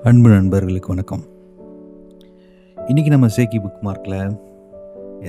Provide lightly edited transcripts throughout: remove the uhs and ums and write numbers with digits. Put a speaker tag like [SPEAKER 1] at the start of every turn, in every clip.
[SPEAKER 1] அன்பு நண்பர்களுக்கு வணக்கம். இன்றைக்கி நம்ம சேக்கி புக் மார்க்கில்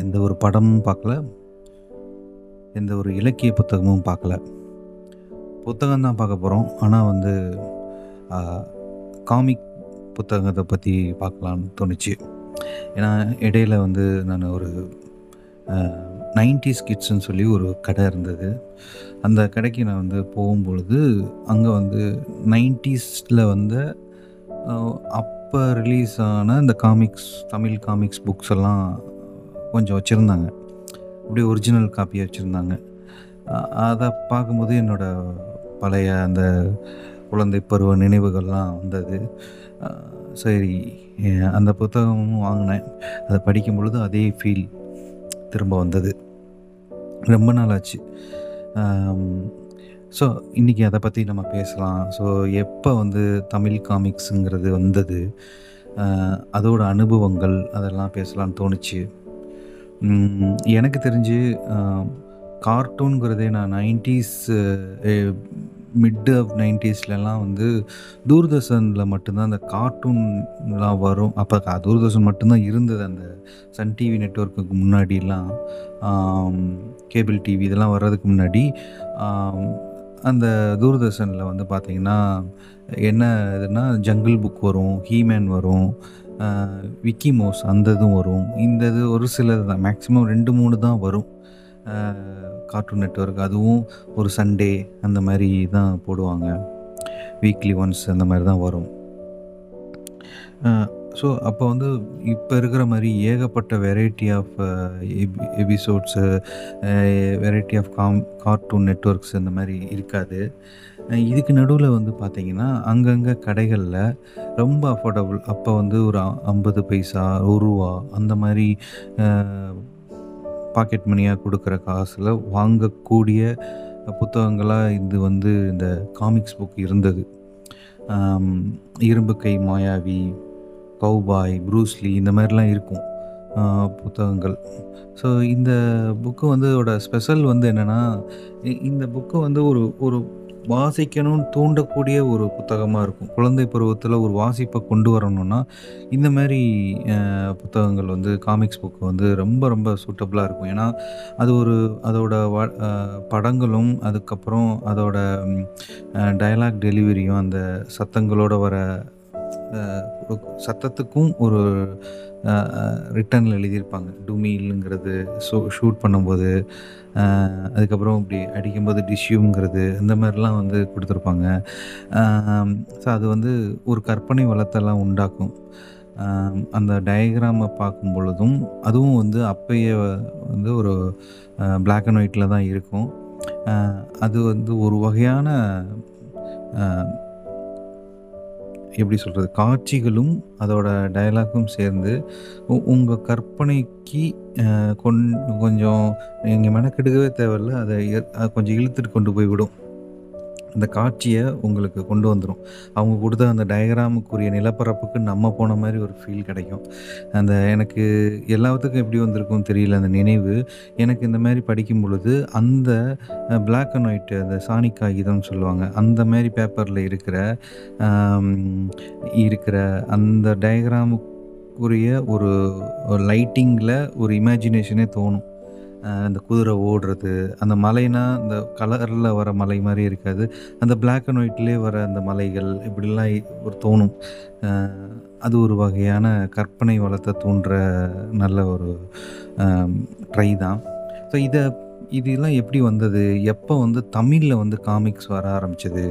[SPEAKER 1] எந்த ஒரு படமும் பார்க்கல, எந்த ஒரு இலக்கிய புத்தகமும் பார்க்கல. புத்தகம் தான் பார்க்க போகிறோம். ஆனால் காமிக் புத்தகத்தை பற்றி பார்க்கலான்னு தோணுச்சு. ஏன்னா இடையில் நான் ஒரு 90s கிட்ஸ்ன்னு சொல்லி ஒரு கடை இருந்தது. அந்த கடைக்கு நான் போகும்பொழுது அங்கே 90ஸில் அப்போ ரிலீஸ் ஆன இந்த தமிழ் காமிக்ஸ் புக்ஸ் எல்லாம் கொஞ்சம் வச்சுருந்தாங்க. அப்படியே ஒரிஜினல் காப்பியாக வச்சுருந்தாங்க. அதை பார்க்கும்போது என்னோடய பழைய அந்த குழந்தை பருவ நினைவுகள்லாம் வந்தது. சரி, அந்த புத்தகமும் வாங்கினேன். அதை படிக்கும் பொழுது அதே ஃபீல் திரும்ப வந்தது. ரொம்ப நாள் ஆச்சு. ஸோ இன்றைக்கி அதை பற்றி நம்ம பேசலாம். ஸோ எப்போ தமிழ் காமிக்ஸுங்கிறது வந்தது, அதோட அனுபவங்கள் அதெல்லாம் பேசலான்னு தோணுச்சு. எனக்கு தெரிஞ்சு கார்ட்டூனுங்கிறதே நான் 90s மிட் ஆஃப் 90ஸ்லலாம் தூர்தர்ஷனில் மட்டும்தான் அந்த கார்ட்டூன்லாம் வரும். அப்போ தூர்தர்ஷன் மட்டும்தான் இருந்தது. அந்த சன் டிவி நெட்வொர்க்குக்கு முன்னாடிலாம், கேபிள் டிவி இதெல்லாம் வர்றதுக்கு முன்னாடி அந்த தூர்தர்ஷனில் பார்த்திங்கன்னா என்ன இதுன்னா, ஜங்கிள் புக் வரும், ஹீமேன் வரும், விக்கி மோஸ் அந்த இதுவும் வரும். இந்த இது ஒரு சிலது தான், மேக்ஸிமம் 2-3 தான் வரும் கார்ட்டூன் நெட்வொர்க். அதுவும் ஒரு சண்டே அந்த மாதிரி தான் போடுவாங்க, வீக்லி ஒன்ஸ் அந்த மாதிரி தான் வரும். ஸோ அப்போ இப்போ இருக்கிற மாதிரி ஏகப்பட்ட variety of episodes, variety of cartoon networks இந்த மாதிரி இருக்காது. இதுக்கு நடுவில் பார்த்திங்கன்னா அங்கங்கே கடைகளில் ரொம்ப அஃபோர்டபுள், அப்போ ஒரு 50 பைசா, ₹1 அந்த மாதிரி பாக்கெட் மணியாக கொடுக்குற காசில் வாங்கக்கூடிய புத்தகங்களாக இது இந்த காமிக்ஸ் புக் இருந்தது. இரும்பு கை மாயாவி, கௌபாய், ப்ரூஸ்லி இந்த மாதிரிலாம் இருக்கும் புத்தகங்கள். ஸோ இந்த புக்கு இதோட ஸ்பெஷல் என்னென்னா, இந்த புக்கு ஒரு ஒரு வாசிக்கணும்னு தூண்டக்கூடிய ஒரு புத்தகமாக இருக்கும். குழந்தை பருவத்தில் ஒரு வாசிப்பை கொண்டு வரணுன்னா இந்த மாதிரி புத்தகங்கள் காமிக்ஸ் புக்கு ரொம்ப ரொம்ப சூட்டபுளாக இருக்கும். ஏன்னா அது அதோட படங்களும், அதுக்கப்புறம் அதோட டயலாக் டெலிவரியும், அந்த சத்தங்களோட வர சத்தத்துக்கும் ஒரு ரிட்டனில் எழுதியிருப்பாங்க. டுமீலுங்கிறது ஷூட் பண்ணும்போது, அதுக்கப்புறம் இப்படி அடிக்கும்போது டிஷ்யூங்கிறது, இந்த மாதிரிலாம் கொடுத்துருப்பாங்க. ஸோ அது ஒரு கற்பனை வளத்தெல்லாம் உண்டாக்கும். அந்த டயக்ராமை பார்க்கும் பொழுதும் அதுவும் அப்பயே ஒரு பிளாக் அண்ட் ஒயிட்டில் தான் இருக்கும். அது ஒரு வகையான எப்படி சொல்கிறது, காட்சிகளும் அதோட டயலாக்கும் சேர்ந்து உங்கள் கற்பனைக்கு கொஞ்சம் நீங்கள் மெனக்கெடுக்கவே தேவையில்ல, அதை கொஞ்சம் இழுத்துட்டு கொண்டு போய் விடும். அந்த காட்சியை உங்களுக்கு கொண்டு வந்துடும். அவங்க கொடுத்த அந்த டயக்ராமுக்குரிய நிலப்பரப்புக்கு நம்ம போன மாதிரி ஒரு ஃபீல் கிடைக்கும். எனக்கு எல்லாத்துக்கும் எப்படி வந்திருக்கும்னு தெரியல அந்த நினைவு. எனக்கு இந்த மாதிரி படிக்கும் பொழுது அந்த பிளாக் அண்ட் ஒயிட்டு, அந்த சாணி காகிதம்னு சொல்லுவாங்க, அந்த மாதிரி பேப்பரில் இருக்கிற அந்த டயக்ராமுக்குரிய ஒரு லைட்டிங்கில் ஒரு இமேஜினேஷனே தோணும். அந்த குதிரை ஓடுறது, அந்த மலைனா அந்த கலரில் வர மலை மாதிரி இருக்காது, அந்த பிளாக் அண்ட் ஒயிட்லேயே வர அந்த மலைகள் இப்படிலாம் ஒரு தோணும். அது ஒரு வகையான கற்பனை வளத்தை தூண்டுற நல்ல ஒரு ட்ரை தான். ஸோ இதெல்லாம் எப்படி வந்தது, எப்போ தமிழில் காமிக்ஸ் வர ஆரம்பித்தது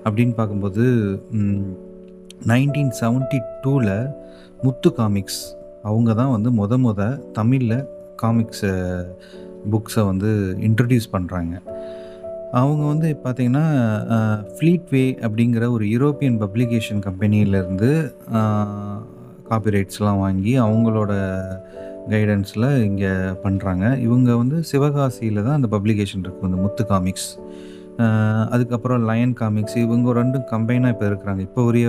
[SPEAKER 1] அப்படின்னு பார்க்கும்போது 1972ல் முத்து காமிக்ஸ் அவங்க தான் முத தமிழில் காமிக்ஸை புக்ஸை இன்ட்ரடியூஸ் பண்ணுறாங்க. அவங்க பார்த்திங்கன்னா ஃப்ளீட்வே அப்படிங்கிற ஒரு யூரோப்பியன் பப்ளிகேஷன் கம்பெனியிலேருந்து காப்பிரைட்ஸ்லாம் வாங்கி அவங்களோட கைடன்ஸில் இங்கே பண்ணுறாங்க. இவங்க சிவகாசியில் தான் அந்த பப்ளிகேஷன் இருக்குது, அந்த முத்து காமிக்ஸ். அதுக்கப்புறம் லயன் காமிக்ஸ், இவங்க 2 கம்பைனாக இப்போ இருக்கிறாங்க. இப்போ வரைய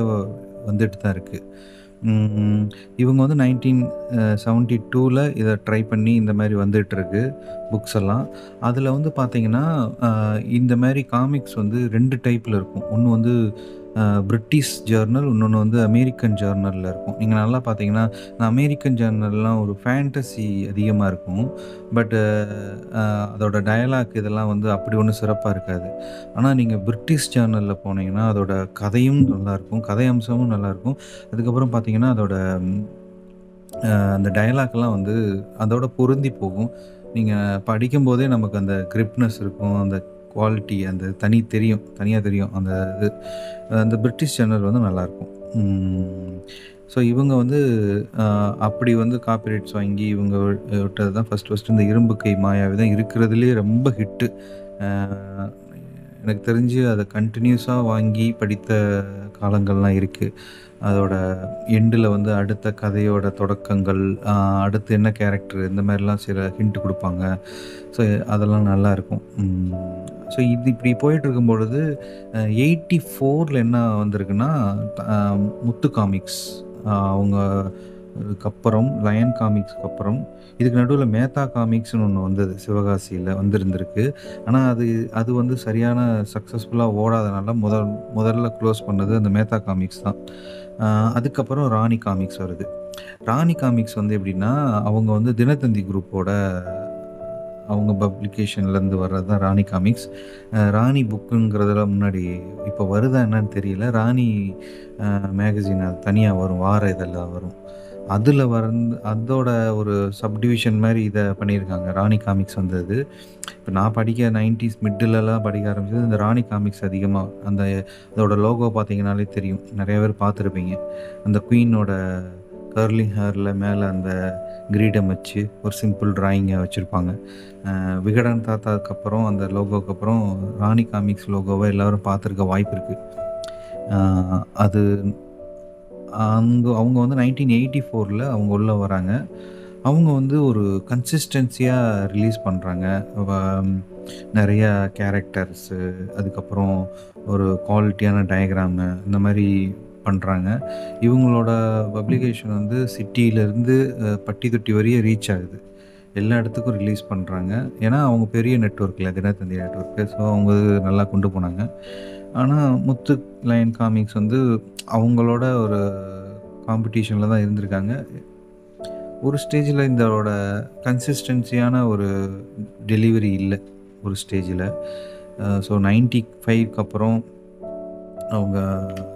[SPEAKER 1] வந்துட்டு தான் இருக்குது. இவங்க 1972ல் இதை ட்ரை பண்ணி இந்த மாதிரி வந்துட்டுருக்கு புக்ஸ் எல்லாம். அதில் பார்த்திங்கன்னா இந்த மாதிரி காமிக்ஸ் 2 டைப்பில் இருக்கும். ஒன்று பிரிட்டிஷ் ஜர்னல், இன்னொன்னு வந்து அமெரிக்கன் ஜர்னல்ல இருக்கும். நீங்க நல்லா பார்த்தீங்கன்னா, அமெரிக்கன் ஜர்னல்லாம் ஒரு ஃபேண்டசி அதிகமா இருக்கும். பட்டு அதோட டயலாக் இதெல்லாம் வந்து அப்படி ஒண்ணும் சிறப்பா இருக்காது. ஆனா நீங்க பிரிட்டிஷ் ஜர்னல்ல போனீங்கன்னா, அதோட கதையும் நல்லாயிருக்கும். கதை அம்சமும் நல்லாயிருக்கும். அதுக்கப்புறம் பார்த்தீங்கன்னா, அதோட அந்த டயலாக்லாம் வந்து அதோட பொருந்தி போகும். நீங்க படிக்கும்போதே நமக்கு அந்த கிரிப்னஸ் இருக்கும். அந்த குவாலிட்டி அந்த தனியா தெரியும். அந்த இது அந்த பிரிட்டிஷ் சேனல் வந்து நல்லாயிருக்கும். ஸோ இவங்க வந்து அப்படி வந்து காப்பிரைட்ஸ் வாங்கி இவங்க விட்டது தான் ஃபர்ஸ்ட்டு இந்த இரும்பு கை மாயாவி தான் இருக்கிறதுலயே ரொம்ப ஹிட்டு. அ எனக்கு தெரிஞ்சு அத கன்டினியூஸா வாங்கி படித்த காலங்கள்லாம் இருக்கு. அதோட எண்டுல வந்து அடுத்த கதையோட தொடக்கங்கள், அடுத்து என்ன கேரக்டர் இந்த மாரிலாம் சில ஹிண்ட் குடுப்பாங்க. ஸோ அதெல்லாம் நல்லாயிருக்கும். ஸோ இது இப்படி போயிட்டுருக்கும் பொழுது 84ல என்ன வந்திருக்குன்னா, அ முத்து காமிக்ஸ் அவங்க அதுக்கப்புறம் லயன் காமிக்ஸ்க்கு அப்புறம் இதுக்கு நடுவுல மேத்தா காமிக்ஸ்ன்னு ஒண்ணு வந்தது. சிவகாசியில வந்திருந்திருக்கு. ஆனா அது அது வந்து சரியான சக்சஸ்ஃபுல்லா ஓடாதனால முதல்ல க்ளோஸ் பண்ணது அந்த மேத்தா காமிக்ஸ் தான். அ அதுக்கப்புறம் ராணி காமிக்ஸ் வருது. ராணி காமிக்ஸ் வந்து எப்படின்னா, அவங்க வந்து தினத்தந்தி குரூப்போட அவங்க பப்ளிகேஷன்லேருந்து வர்றது தான் ராணி காமிக்ஸ். ராணி புக்குங்கிறதெல்லாம் முன்னாடி இப்போ வருதா என்னன்னு தெரியல. ராணி மேகசின் அது தனியா வரும். வார இதழா வரும். அதில அதோட ஒரு சப்டிவிஷன் மாரி இத பண்ணியிருக்காங்க. ராணி காமிக்ஸ் வந்தது. இப்ப நான் படிக்க 90ஸ் மிட்டுலலாம் படிக்க ஆரம்பிச்சது இந்த ராணி காமிக்ஸ் அதிகமா. அதோட லோகோ பார்த்தீங்கன்னாலே தெரியும். நெறைய பேர் பார்த்துருப்பீங்க. அந்த குயினோட கர்லிங் ஹேர்ல மேல அந்த கிரீடம் வச்சு ஒரு சிம்பிள் டிராயிங்க வச்சிருப்பாங்க. விகடன் தாத்தாவுக்கு அப்புறம் அந்த லோகோக்கு அப்புறம் ராணி காமிக்ஸ் லோகோவ எல்லாரும் பார்த்துருக்க வாய்ப்பு இருக்கு. அது அவங்க வந்து 1984ல அவங்க உள்ள வராங்க. அவங்க வந்து ஒரு கன்சிஸ்டன்சியா ரிலீஸ் பண்றாங்க. வ நெறைய கேரக்டர்ஸு, அதுக்கப்புறம் ஒரு குவாலிட்டியான டயகிராமு இந்த மாரி பண்றாங்க. இவங்களோட பப்ளிகேஷன் வந்து சிட்டியிலருந்து பட்டி தொட்டி வரையும் ரீச் ஆகுது. எல்லா இடத்துக்கும் ரிலீஸ் பண்றாங்க. ஏன்னா, அவங்க பெரிய நெட்வொர்க்ல தினத்தந்தி நெட்வொர்க்கு. ஸோ, அவங்க நல்லா கொண்டு போனாங்க. ஆனா, முத்து லயன் காமிக்ஸ் வந்து அவங்களோட ஒரு காம்படிஷன்ல தான் இருந்திருக்காங்க. ஒரு ஸ்டேஜ்ல இதோட கன்சிஸ்டன்சியான ஒரு டெலிவரி இல்ல. ஒரு ஸ்டேஜ்ல. ஸோ 95க்கு அப்புறம் அவங்க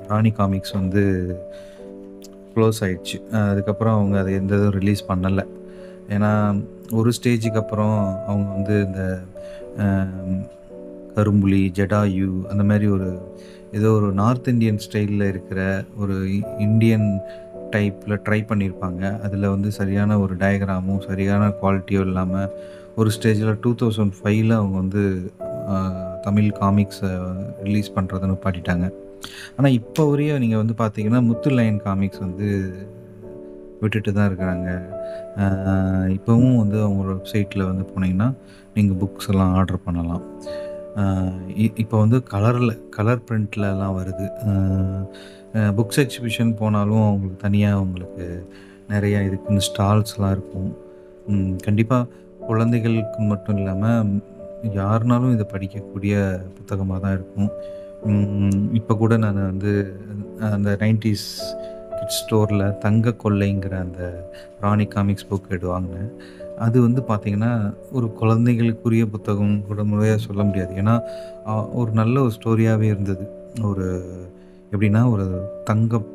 [SPEAKER 1] ராணி காமிக்ஸ் வந்து க்ளோஸ் ஆயிடுச்சு. அதுக்கப்புறம் அவங்க அத எந்த இதுவும் ரிலீஸ் பண்ணல. ஏன்னா, ஒரு ஸ்டேஜுக்கு அப்புறம் அவங்க வந்து இந்த அ கரும்புலி, ஜடாயு அந்த மாரி ஏதோ ஒரு நார்த் இந்தியன் ஸ்டைல்ல இருக்கிற ஒரு இந்தியன் டைப்ல ட்ரை பண்ணியிருப்பாங்க. அதில வந்து சரியான ஒரு டயகிராமும், சரியான குவாலிட்டியும் இல்லாம, ஒரு ஸ்டேஜ்ல 2005ல அவங்க வந்து அ தமிழ் காமிக்ஸ ரிலீஸ் பண்றத நிப்பாட்டிட்டாங்க. ஆனா, இப்போ வரையும் நீங்க வந்து பார்த்தீங்கன்னா, முத்து லயன் காமிக்ஸ் வந்து விட்டுட்டு தான் இருக்கிறாங்க. இப்பவும் வந்து அவங்களோட வெப்சைட்ல வந்து போனீங்கன்னா, நீங்க புக்ஸ் எல்லாம் ஆர்டர் பண்ணலாம். அ இப்போ வந்து கலர் பிரிண்ட்லலாம் வருது. புக்ஸ் எக்ஸிபிஷன் போனாலும் அவங்களுக்கு தனியா உங்களுக்கு நெறைய இதுக்குன்னு ஸ்டால்ஸ்லாம் இருக்கும். கண்டிப்பா குழந்தைகளுக்கு மட்டும் இல்லாம, யாருனாலும் இத படிக்கக்கூடிய புத்தகமா தான் இருக்கும். இப்ப கூட நான் வந்து அந்த 90ஸ் கிட்ஸ் ஸ்டோர்ல தங்க கொள்ளைங்கிற அந்த ராணி காமிக்ஸ் புக் வாங்குனேன். அது வந்து பார்த்தீங்கன்னா, ஒரு குழந்தைகளுக்குரிய புத்தகம் கூட முறையா சொல்ல முடியாது. ஏன்னா, ஒரு நல்ல ஒரு ஸ்டோரியாவே இருந்தது. ஒரு எப்படின்னா, ஒரு தங்கம்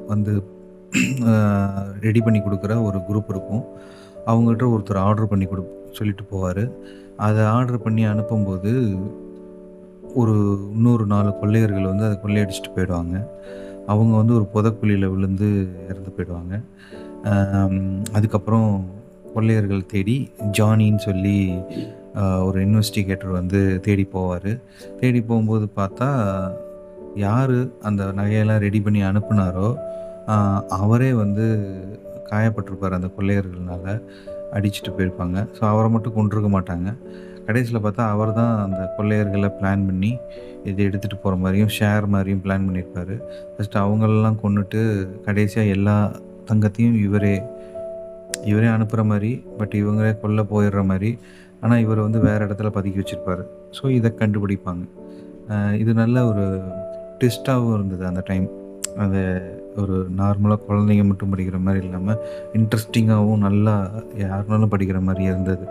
[SPEAKER 1] வந்து அ ரெடி பண்ணி குடுக்குற ஒரு குரூப் இருக்கும். அவங்ககிட்ட ஒருத்தர் ஆர்டர் பண்ணி சொல்லிட்டு போவாரு. அத ஆர்டர் பண்ணி அனுப்பும்போது, இன்னொரு 4 கொள்ளையர்கள் வந்து அத கொள்ளையடிச்சுட்டு போயிடுவாங்க. அவங்க வந்து ஒரு புதைக்குழியில விழுந்து இறந்து போயிடுவாங்க. அதுக்கப்புறம் கொள்ளையர்கள் தேடி ஜானின்னு சொல்லி ஒரு இன்வெஸ்டிகேட்டர் வந்து தேடி போவாரு. தேடி போகும்போது பார்த்தா, யாரு அந்த நகையெல்லாம் ரெடி பண்ணி அனுப்புனாரோ, அவரே வந்து காயப்பட்டிருப்பாரு அந்த கொள்ளையர்கள்னால. அடிச்சுட்டு போயிருப்பாங்க. ஸோ, அவர மட்டும் கொன்றுக்க மாட்டாங்க. கடைசில பார்த்தா, அவர் தான் அந்த கொள்ளையர்கள பிளான் பண்ணி, இத எடுத்துட்டு போற மாரியும், ஷேர் மாரியும் பிளான் பண்ணியிருப்பாரு. ஃபர்ஸ்ட்டு அவங்களலாம் கொன்னுட்டு, கடைசியா எல்லா தங்கத்தையும் இவரே அனுப்புற மாரி, பட் இவங்களே கொல்ல போயிடுற மாரி, ஆனா இவர வந்து வேற இடத்துல பதுக்கி வச்சிருப்பாரு. ஸோ, இத கண்டுபிடிப்பாங்க. இது நல்ல ஒரு ட்விஸ்ட்டாகவும் இருந்தது அந்த டைம். அது ஒரு நார்மலா குழந்தைங்க மட்டும் படிக்கிற மாரி இல்லாம, இன்ட்ரெஸ்டிங்காவும் நல்லா யாருனாலும் படிக்கிற மாரி இருந்தது.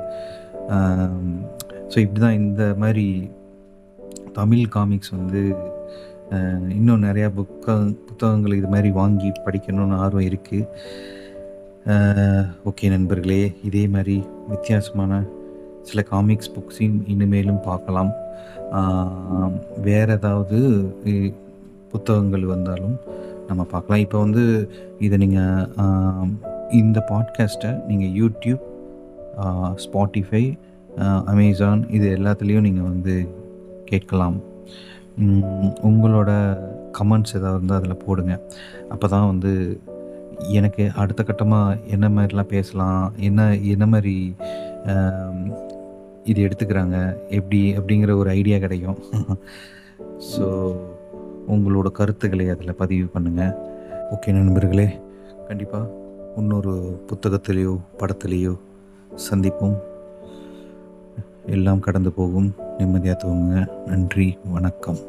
[SPEAKER 1] ஸோ இப்படி தான் இந்த மாரி தமிழ் காமிக்ஸ் வந்து இன்னும் நெறையா புத்தகங்கள் இது மாரி வாங்கி படிக்கணும்னு ஆர்வம் இருக்கு. ஓகே நண்பர்களே, இதே மாரி வித்தியாசமான சில காமிக்ஸ் புக்ஸையும் இனிமேலும் பார்க்கலாம். வேற ஏதாவது இ புத்தகங்கள் வந்தாலும் நம்ம பார்க்கலாம். இப்போ வந்து இத நீங்க இந்த பாட்காஸ்ட்ட நீங்க YouTube, Spotify, Amazon இது எல்லாத்துலேயும் நீங்கள் வந்து கேட்கலாம். உங்களோட கமெண்ட்ஸ் ஏதாவது இருந்தால் அதில் போடுங்க. அப்போ தான் வந்து எனக்கு அடுத்த கட்டமாக என்ன மாதிரிலாம் பேசலாம், என்ன மாதிரி இது எடுத்துக்கிறாங்க எப்படி அப்படிங்கிற ஒரு ஐடியா கிடைக்கும். ஸோ உங்களோட கருத்துக்களை அதில் பதிவு பண்ணுங்கள். ஓகே நண்பர்களே, கண்டிப்பாக இன்னொரு புத்தகத்திலேயோ படத்திலேயோ சந்திப்போம். எல்லாம் கடந்து போகும். நிம்மதியாக தூங்குங்க. நன்றி, வணக்கம்.